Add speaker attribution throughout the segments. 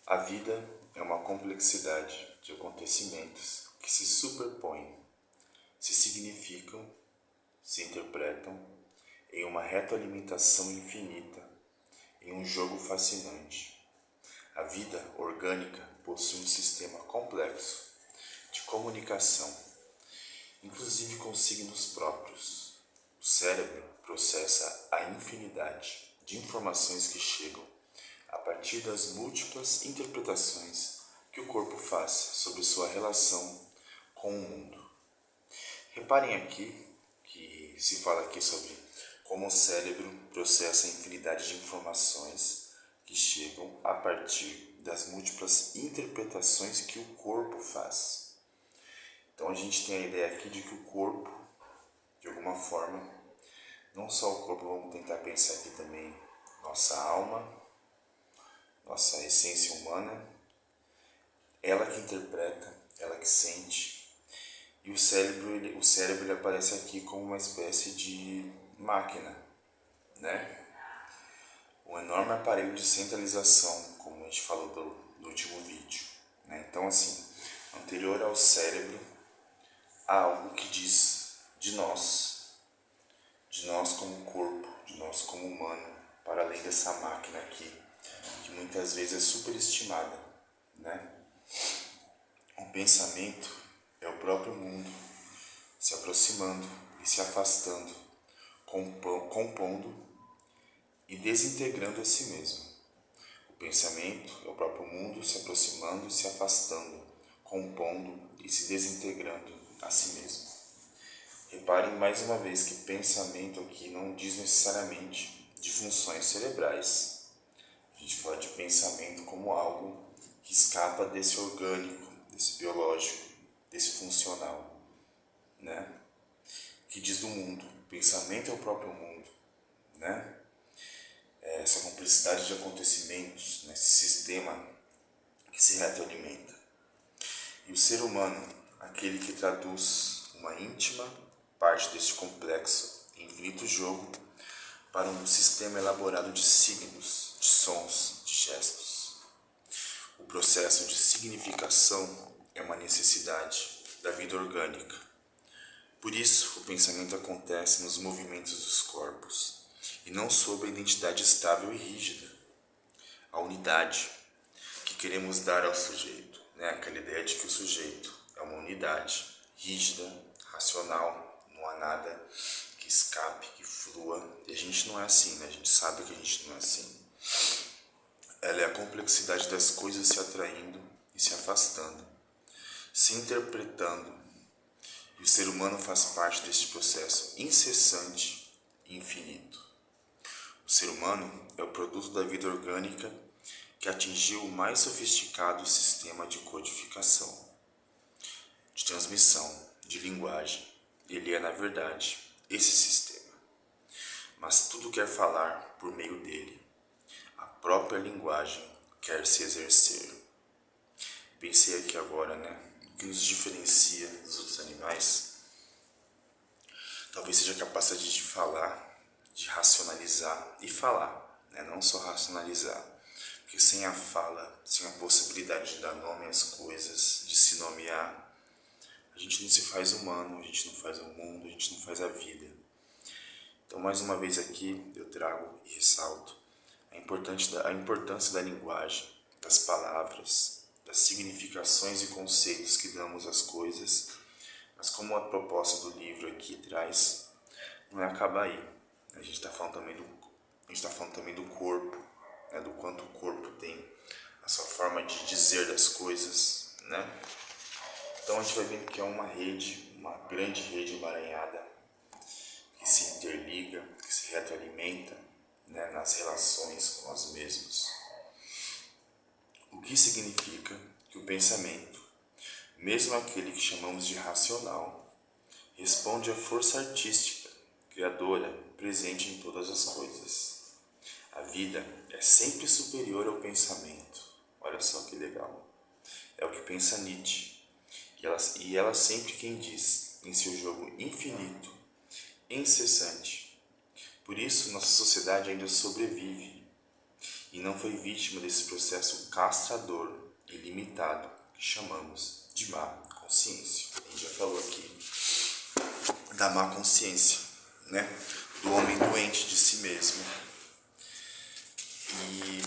Speaker 1: A vida é uma complexidade de acontecimentos que se superpõem, se significam, se interpretam em uma retroalimentação infinita, em um jogo fascinante. A vida orgânica possui um sistema complexo de comunicação, inclusive com signos próprios. O cérebro processa a infinidade de informações que chegam a partir das múltiplas interpretações que o corpo faz sobre sua relação com o mundo. Reparem aqui que se fala aqui sobre como o cérebro processa a infinidade de informações que chegam a partir das múltiplas interpretações que o corpo faz. Então a gente tem a ideia aqui de que o corpo, de alguma forma, não só o corpo, vamos tentar pensar aqui também nossa alma, nossa essência humana, ela que interpreta, ela que sente. E o cérebro ele aparece aqui como uma espécie de máquina, né? Um enorme aparelho de centralização, como a gente falou no último vídeo, né? Então, assim, anterior ao cérebro, há algo que diz de nós como corpo, de nós como humano, para além dessa máquina aqui, que muitas vezes é superestimada, né? O pensamento é o próprio mundo se aproximando e se afastando, compondo e desintegrando a si mesmo. O pensamento é o próprio mundo se aproximando e se afastando, compondo e se desintegrando a si mesmo. Reparem mais uma vez que pensamento aqui não diz necessariamente de funções cerebrais. A gente fala de pensamento como algo que escapa desse orgânico, desse biológico, desse funcional, né? Que diz do mundo. O pensamento é o próprio mundo, né? Essa complexidade de acontecimentos, né? Esse sistema que se retroalimenta. E o ser humano, aquele que traduz uma íntima parte deste complexo e infinito jogo para um sistema elaborado de signos, de sons, de gestos. O processo de significação é uma necessidade da vida orgânica. Por isso, o pensamento acontece nos movimentos dos corpos e não sob a identidade estável e rígida, a unidade que queremos dar ao sujeito, né? Aquela ideia de que o sujeito é uma unidade rígida, racional, não há nada que escape, que flua, e a gente não é assim, né? A gente sabe que a gente não é assim. Ela é a complexidade das coisas se atraindo e se afastando, se interpretando, e o ser humano faz parte deste processo incessante e infinito. O ser humano é o produto da vida orgânica que atingiu o mais sofisticado sistema de codificação, de transmissão, de linguagem. Ele é, na verdade, esse sistema. Mas tudo quer falar por meio dele. A própria linguagem quer se exercer. Pensei aqui agora, né? O que nos diferencia dos outros animais talvez seja a capacidade de falar, de racionalizar e falar, né? Não só racionalizar. Porque sem a fala, sem a possibilidade de dar nome às coisas, de se nomear, a gente não se faz humano, a gente não faz o mundo, a gente não faz a vida. Então, mais uma vez aqui, eu trago e ressalto a importância da linguagem, das palavras, das significações e conceitos que damos às coisas, mas como a proposta do livro aqui traz, não é acabar aí. A gente está falando também do corpo, né? Do quanto o corpo tem a sua forma de dizer das coisas, né? Então a gente vai vendo que é uma rede, uma grande rede emaranhada, que se interliga, que se retroalimenta, né, nas relações com nós mesmos. O que significa que o pensamento, mesmo aquele que chamamos de racional, responde à força artística, criadora, presente em todas as coisas. A vida é sempre superior ao pensamento. Olha só que legal. É o que pensa Nietzsche. E ela sempre quem diz, em seu jogo infinito, incessante. Por isso, nossa sociedade ainda sobrevive. e não foi vítima desse processo castrador e limitado que chamamos de má consciência. A gente já falou aqui da má consciência, né? Do homem doente de si mesmo e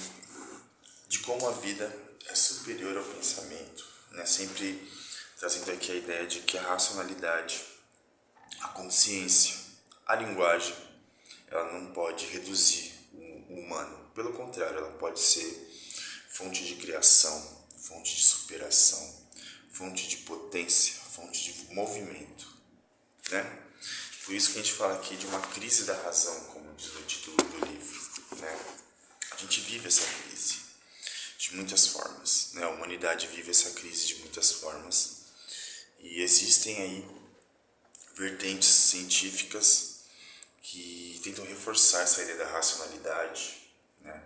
Speaker 1: de como a vida é superior ao pensamento, né? Sempre trazendo aqui a ideia de que a racionalidade, a consciência, a linguagem, ela não pode reduzir o humano. Pelo contrário, ela pode ser fonte de criação, fonte de superação, fonte de potência, fonte de movimento, né? Por isso que a gente fala aqui de uma crise da razão, como diz o título do livro, né? A gente vive essa crise de muitas formas, né? A humanidade vive essa crise de muitas formas e existem aí vertentes científicas que tentam reforçar essa ideia da racionalidade, né?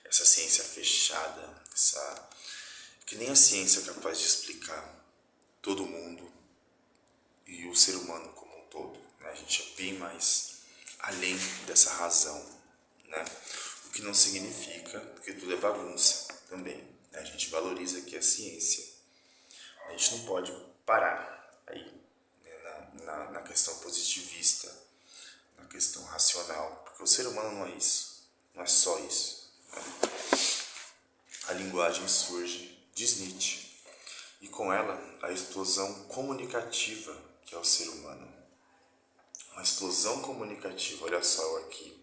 Speaker 1: Essa ciência fechada, que nem a ciência é capaz de explicar todo mundo e o ser humano como um todo, né? A gente é bem mais além dessa razão, né? O que não significa que tudo é bagunça também, né? A gente valoriza aqui a ciência. A gente não pode parar aí, né, na questão positivista, na questão racional, porque o ser humano não é isso, não é só isso, né? A linguagem surge, diz Nietzsche, e com ela a explosão comunicativa que é o ser humano. Uma explosão comunicativa, olha só eu aqui,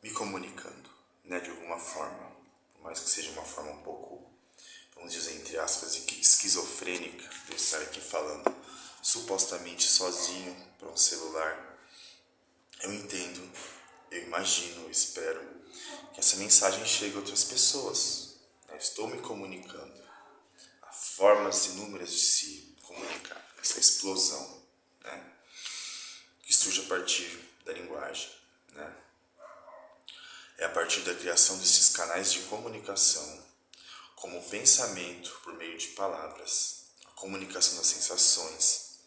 Speaker 1: me comunicando, né, de alguma forma, por mais que seja uma forma um pouco, vamos dizer, entre aspas, esquizofrênica, de eu estar aqui falando supostamente sozinho para um celular. Eu entendo, eu imagino, eu espero que essa mensagem chegue a outras pessoas. Eu estou me comunicando. Há formas inúmeras de se comunicar. Essa explosão, né, que surge a partir da linguagem, né? É a partir da criação desses canais de comunicação, como o pensamento por meio de palavras, a comunicação das sensações,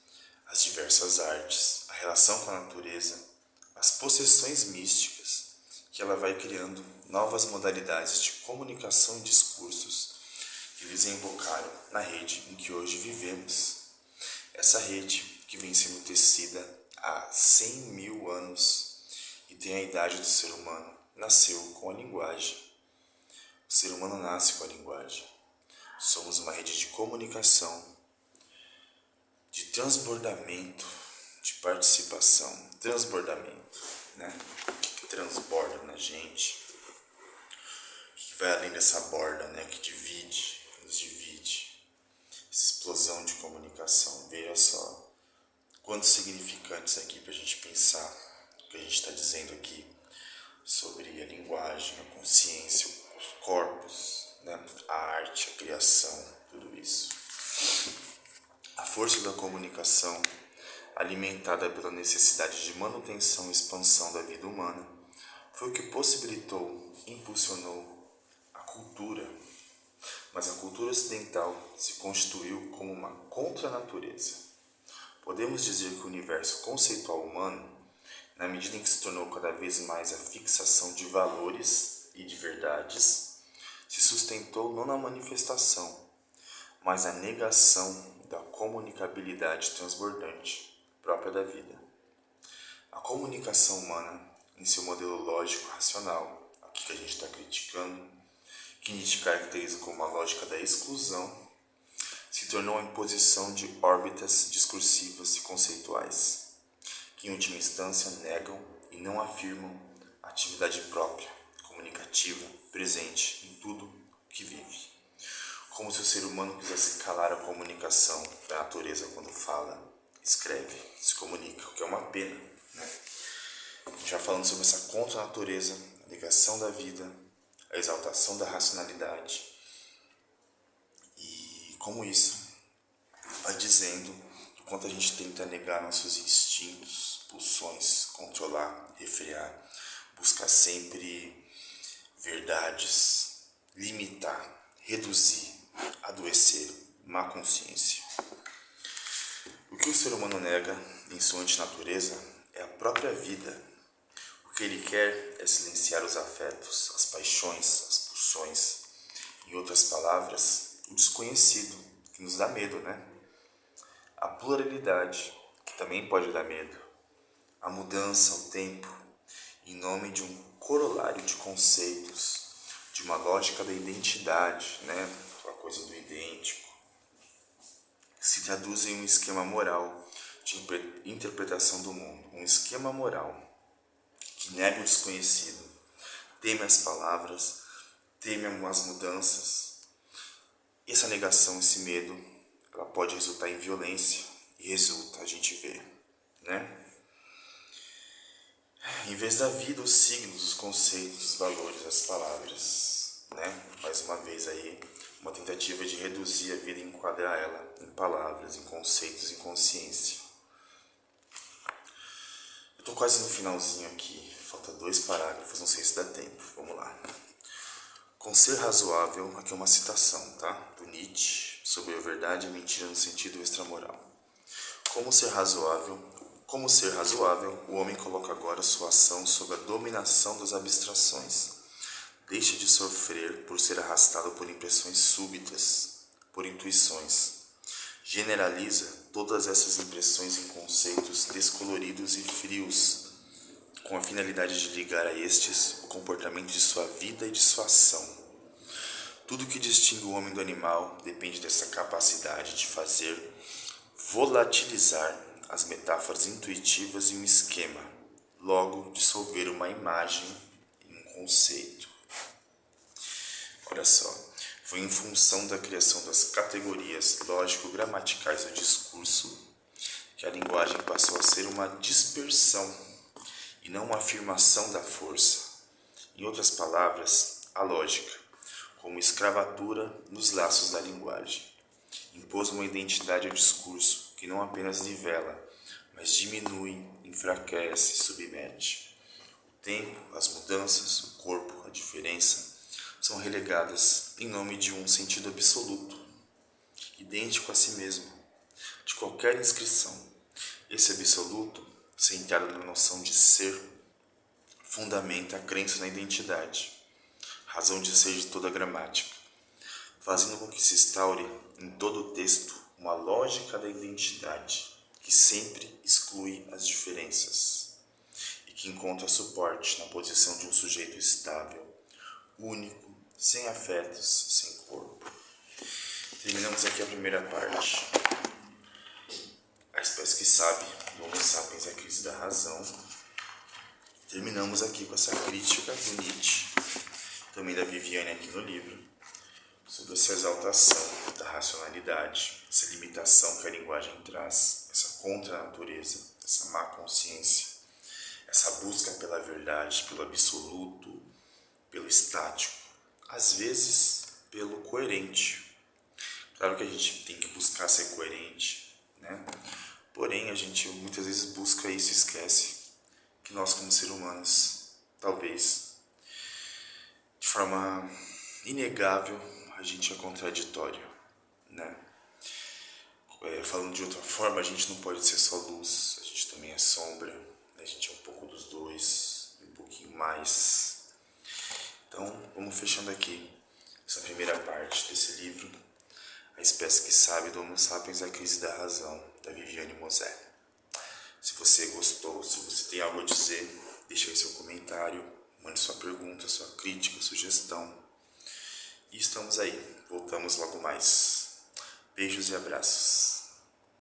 Speaker 1: as diversas artes, a relação com a natureza, as possessões místicas, que ela vai criando novas modalidades de comunicação e discursos que desembocaram na rede em que hoje vivemos. Essa rede que vem sendo tecida há 100 mil anos e tem a idade do ser humano, nasceu com a linguagem. O ser humano nasce com a linguagem. Somos uma rede de comunicação, de transbordamento, de participação, transbordamento, né? Que transborda na gente, que vai além dessa borda, né? Que divide, que nos divide. Essa explosão de comunicação. Veja só quantos significantes aqui para a gente pensar o que a gente está dizendo aqui sobre a linguagem, a consciência, os corpos, né? A arte, a criação, tudo isso. A força da comunicação, alimentada pela necessidade de manutenção e expansão da vida humana, foi o que possibilitou e impulsionou a cultura. Mas a cultura ocidental se constituiu como uma contranatureza. Podemos dizer que o universo conceitual humano, na medida em que se tornou cada vez mais a fixação de valores e de verdades, se sustentou não na manifestação, mas na negação da comunicabilidade transbordante própria da vida. A comunicação humana, em seu modelo lógico-racional, aqui que a gente está criticando, que Nietzsche caracteriza como uma lógica da exclusão, se tornou a imposição de órbitas discursivas e conceituais, que em última instância negam e não afirmam a atividade própria, comunicativa, presente em tudo que vive. Como se o ser humano quisesse calar a comunicação da natureza quando fala, escreve, se comunica, o que é uma pena, né? A gente vai falando sobre essa contra-natureza, a negação da vida, a exaltação da racionalidade e como isso vai dizendo o quanto a gente tenta negar nossos instintos, pulsões, controlar, refrear, buscar sempre verdades, limitar, reduzir, adoecer, má consciência. O que o ser humano nega em sua antinatureza é a própria vida. O que ele quer é silenciar os afetos, as paixões, as discussões. Em outras palavras, o desconhecido, que nos dá medo, né? A pluralidade, que também pode dar medo. A mudança, o tempo, em nome de um corolário de conceitos, de uma lógica da identidade, né? Aquela coisa do idêntico, se traduz em um esquema moral de interpretação do mundo. Um esquema moral que nega o desconhecido, teme as palavras, teme as mudanças. E essa negação, esse medo, ela pode resultar em violência, e resulta, a gente vê, né? Em vez da vida, os signos, os conceitos, os valores, as palavras, né? Mais uma vez aí, uma tentativa de reduzir a vida e enquadrar ela em palavras, em conceitos, em consciência. Eu tô quase no finalzinho aqui, falta 2 parágrafos, não sei se dá tempo, vamos lá. Com ser razoável, aqui é uma citação, tá? Do Nietzsche, sobre a verdade e a mentira no sentido extramoral. Como ser razoável, o homem coloca agora sua ação sob a dominação das abstrações. Deixa de sofrer por ser arrastado por impressões súbitas, por intuições. Generaliza todas essas impressões em conceitos descoloridos e frios, com a finalidade de ligar a estes o comportamento de sua vida e de sua ação. Tudo que distingue o homem do animal depende dessa capacidade de fazer volatilizar as metáforas intuitivas em um esquema, logo dissolver uma imagem em um conceito. Olha só, foi em função da criação das categorias lógico-gramaticais do discurso que a linguagem passou a ser uma dispersão e não uma afirmação da força. Em outras palavras, a lógica, como escravatura nos laços da linguagem, impôs uma identidade ao discurso que não apenas nivela, mas diminui, enfraquece, submete. O tempo, as mudanças, o corpo, a diferença são relegadas em nome de um sentido absoluto, idêntico a si mesmo, de qualquer inscrição. Esse absoluto, centrado na noção de ser, fundamenta a crença na identidade, razão de ser de toda a gramática, fazendo com que se instaure em todo o texto uma lógica da identidade que sempre exclui as diferenças e que encontra suporte na posição de um sujeito estável, único, sem afetos, sem corpo. Terminamos aqui a primeira parte. A espécie que sabe, do Homo sapiens é a crise da razão. Terminamos aqui com essa crítica do Nietzsche, também da Viviane aqui no livro, sobre essa exaltação da racionalidade, essa limitação que a linguagem traz, essa contra-natureza, essa má consciência, essa busca pela verdade, pelo absoluto, pelo estático, às vezes pelo coerente. Claro que a gente tem que buscar ser coerente, né? Porém, a gente muitas vezes busca isso e esquece que nós, como seres humanos, talvez, de forma inegável, a gente é contraditório, né? Falando de outra forma, a gente não pode ser só luz, a gente também é sombra, a gente é um pouco dos dois, um pouquinho mais. Então, vamos fechando aqui essa primeira parte desse livro, A Espécie que Sabe, do Homo Sapiens, a Crise da Razão, da Viviane Mosè. Se você gostou, se você tem algo a dizer, deixe aí seu comentário, mande sua pergunta, sua crítica, sugestão. E estamos aí, voltamos logo mais. Beijos e abraços.